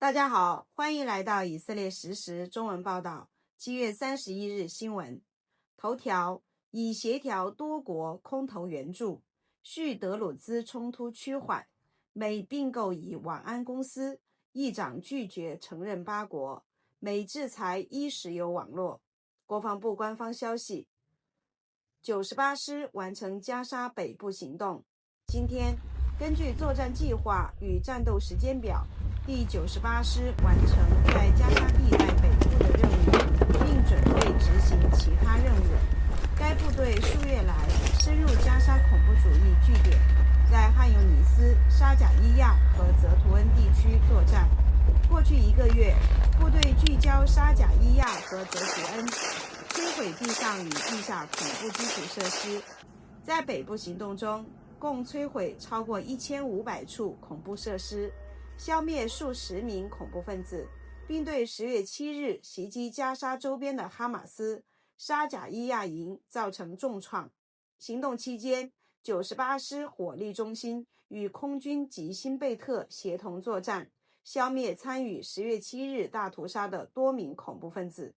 大家好，欢迎来到以色列实时中文报道。7月31日新闻头条：以协调多国空投援助，叙德鲁兹冲突趋缓，美并购以晚安公司，议长拒绝承认8国，美制裁伊石油网络。国防部官方消息，98师完成加沙北部行动。今天，根据作战计划与战斗时间表，第98师完成在加沙地带北部的任务，并准备执行其他任务。该部队数月来深入加沙恐怖主义据点，在汉尤尼斯、沙贾伊亚和泽图恩地区作战。过去1个月，部队聚焦沙贾伊亚和泽图恩，摧毁地上与地下恐怖基础设施。在北部行动中，共摧毁超过1500处恐怖设施，消灭数十名恐怖分子，并对10月7日袭击加沙周边的哈马斯沙贾伊亚营造成重创。行动期间，98师火力中心与空军及新贝特协同作战，消灭参与10月7日大屠杀的多名恐怖分子。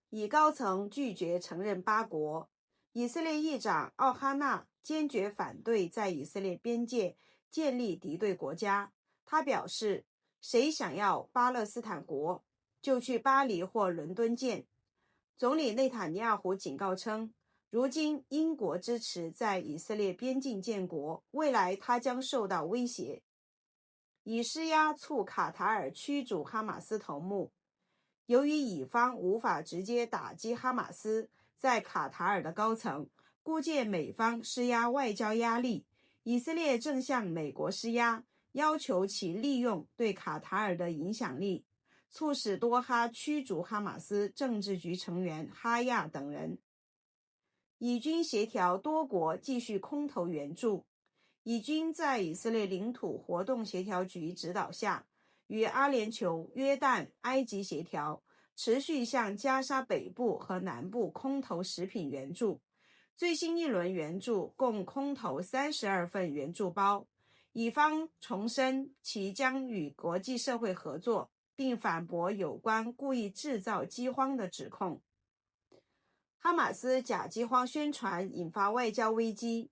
以高层拒绝承认8国。以色列议长奥哈纳坚决反对在以色列边界建立敌对国家。他表示，谁想要巴勒斯坦国，就去巴黎或伦敦建。总理内塔尼亚胡警告称，如今英国支持在以色列边境建国，未来他将受到威胁。以施压促卡塔尔驱逐哈马斯头目。由于以方无法直接打击哈马斯，在卡塔尔的高层估计美方施压外交压力，以色列正向美国施压，要求其利用对卡塔尔的影响力，促使多哈驱逐哈马斯政治局成员哈亚等人。以军协调多国继续空投援助。以军在以色列领土活动协调局指导下，与阿联酋、约旦、埃及协调，持续向加沙北部和南部空投食品援助。最新一轮援助共空投32份援助包。以方重申其将与国际社会合作，并反驳有关故意制造饥荒的指控。哈马斯假饥荒宣传引发外交危机。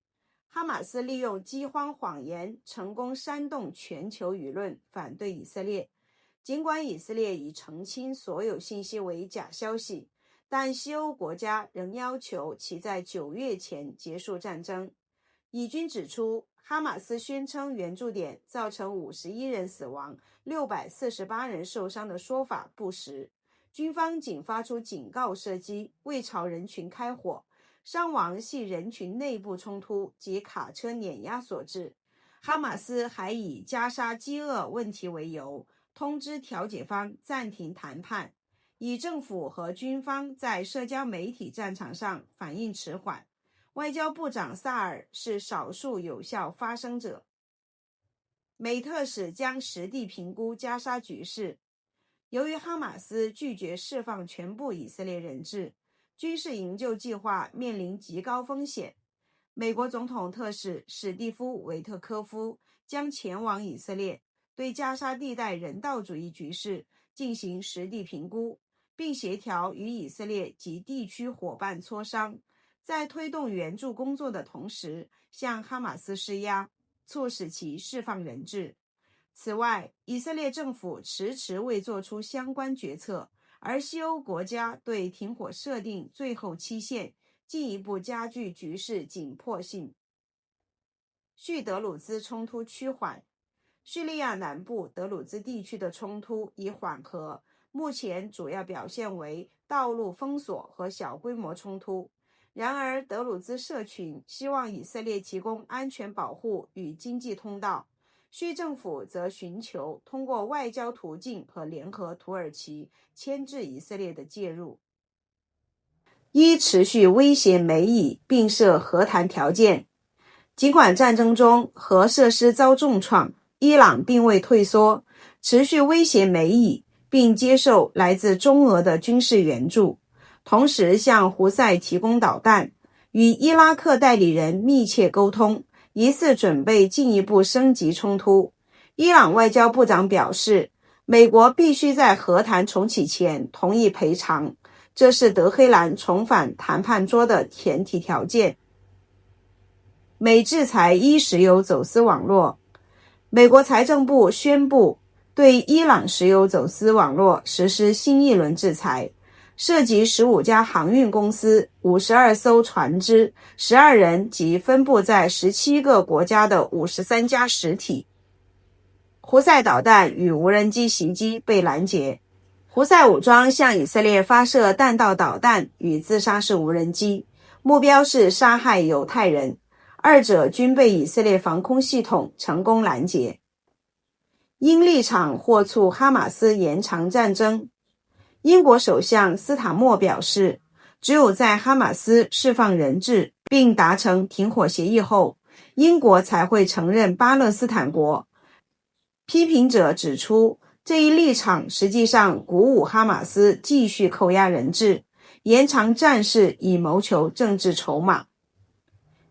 哈马斯利用饥荒谎言成功煽动全球舆论反对以色列。尽管以色列已澄清所有信息为假消息，但西欧国家仍要求其在9月前结束战争。以军指出，哈马斯宣称援助点造成51人死亡、648人受伤的说法不实。军方仅发出警告射击，未朝人群开火，伤亡系人群内部冲突及卡车碾压所致。哈马斯还以加沙饥饿问题为由，通知调解方暂停谈判。以政府和军方在社交媒体战场上反应迟缓。外交部长萨尔是少数有效发声者。美特使将实地评估加沙局势。由于哈马斯拒绝释放全部以色列人质，军事营救计划面临极高风险。美国总统特使史蒂夫·维特科夫将前往以色列，对加沙地带人道主义局势进行实地评估，并协调与以色列及地区伙伴磋商，在推动援助工作的同时，向哈马斯施压，促使其释放人质。此外，以色列政府迟迟未做出相关决策，而西欧国家对停火设定最后期限，进一步加剧局势紧迫性。叙德鲁兹冲突趋缓。叙利亚南部德鲁兹地区的冲突已缓和，目前主要表现为道路封锁和小规模冲突。然而，德鲁兹社群希望以色列提供安全保护与经济通道，叙政府则寻求通过外交途径和联合土耳其牵制以色列的介入。伊持续威胁美以，并设和谈条件。尽管战争中核设施遭重创，伊朗并未退缩，持续威胁美以，并接受来自中俄的军事援助，同时向胡塞提供导弹，与伊拉克代理人密切沟通，疑似准备进一步升级冲突。伊朗外交部长表示，美国必须在和谈重启前同意赔偿，这是德黑兰重返谈判桌的前提条件。美制裁伊石油走私网络。美国财政部宣布对伊朗石油走私网络实施新一轮制裁，涉及15家航运公司、52艘船只、12人及分布在17个国家的53家实体。胡塞导弹与无人机袭击被拦截。胡塞武装向以色列发射弹道导弹与自杀式无人机，目标是杀害犹太人，二者均被以色列防空系统成功拦截。英立场或促哈马斯延长战争。英国首相斯塔默表示，只有在哈马斯释放人质并达成停火协议后，英国才会承认巴勒斯坦国。批评者指出，这一立场实际上鼓舞哈马斯继续扣押人质，延长战事以谋求政治筹码。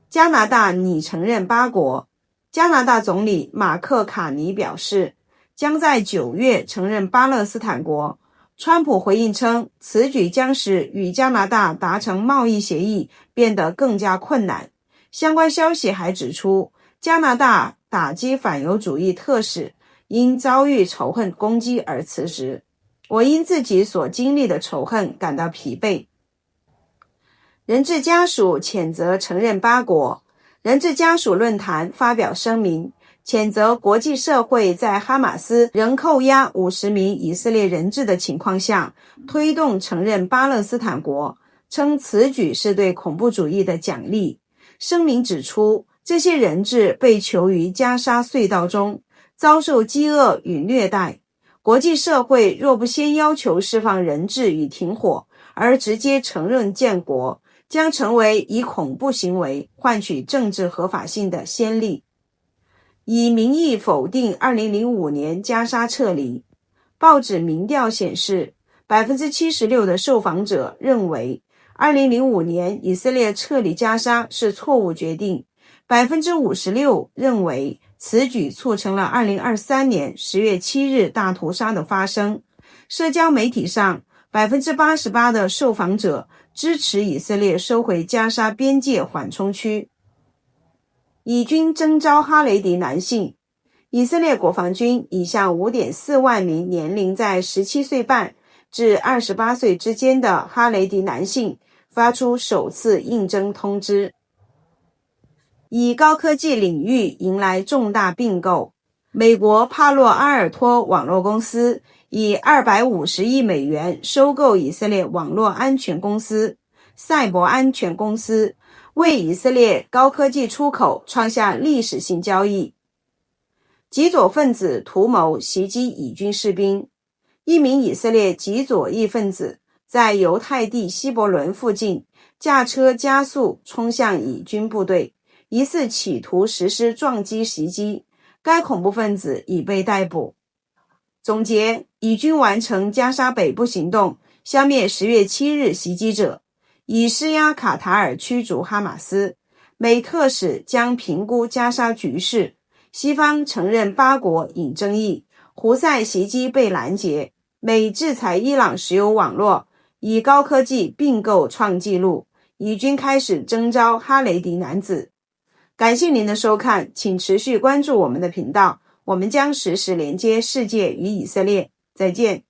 加拿大拟承认巴国。加拿大总理马克·卡尼表示，将在9月承认巴勒斯坦国。川普回应称，此举将使与加拿大达成贸易协议变得更加困难。相关消息还指出，加拿大打击反犹主义特使因遭遇仇恨攻击而辞职。我因自己所经历的仇恨感到疲惫。人质家属谴责承认巴国。人质家属论坛发表声明，谴责国际社会在哈马斯仍扣押50名以色列人质的情况下，推动承认巴勒斯坦国，称此举是对恐怖主义的奖励。声明指出，这些人质被囚于加沙隧道中，遭受饥饿与虐待。国际社会若不先要求释放人质与停火，而直接承认建国，将成为以恐怖行为换取政治合法性的先例。以民意否定2005年加沙撤离。报纸民调显示， 76% 的受访者认为2005年以色列撤离加沙是错误决定， 56% 认为此举促成了2023年10月7日大屠杀的发生。社交媒体上 88% 的受访者支持以色列收回加沙边界缓冲区。以军征召哈雷迪男性。以色列国防军已向 5.4 万名年龄在17岁半至28岁之间的哈雷迪男性发出首次应征通知。以高科技领域迎来重大并购。美国帕洛阿尔托网络公司以250亿美元收购以色列网络安全公司赛博安全公司，为以色列高科技出口创下历史性交易。极左分子图谋袭击以军士兵。一名以色列极左翼分子在犹太地希伯伦附近驾车加速冲向以军部队，疑似企图实施撞击袭击，该恐怖分子已被逮捕。总结，以军完成加沙北部行动，消灭10月7日袭击者，以施压卡塔尔驱逐哈马斯。美特使将评估加沙局势。西方承认巴国引争议，胡塞袭击被拦截，美制裁伊朗石油网络，以高科技并购创纪录，以军开始征召哈雷迪男子。感谢您的收看，请持续关注我们的频道，我们将实时连接世界与以色列。再见。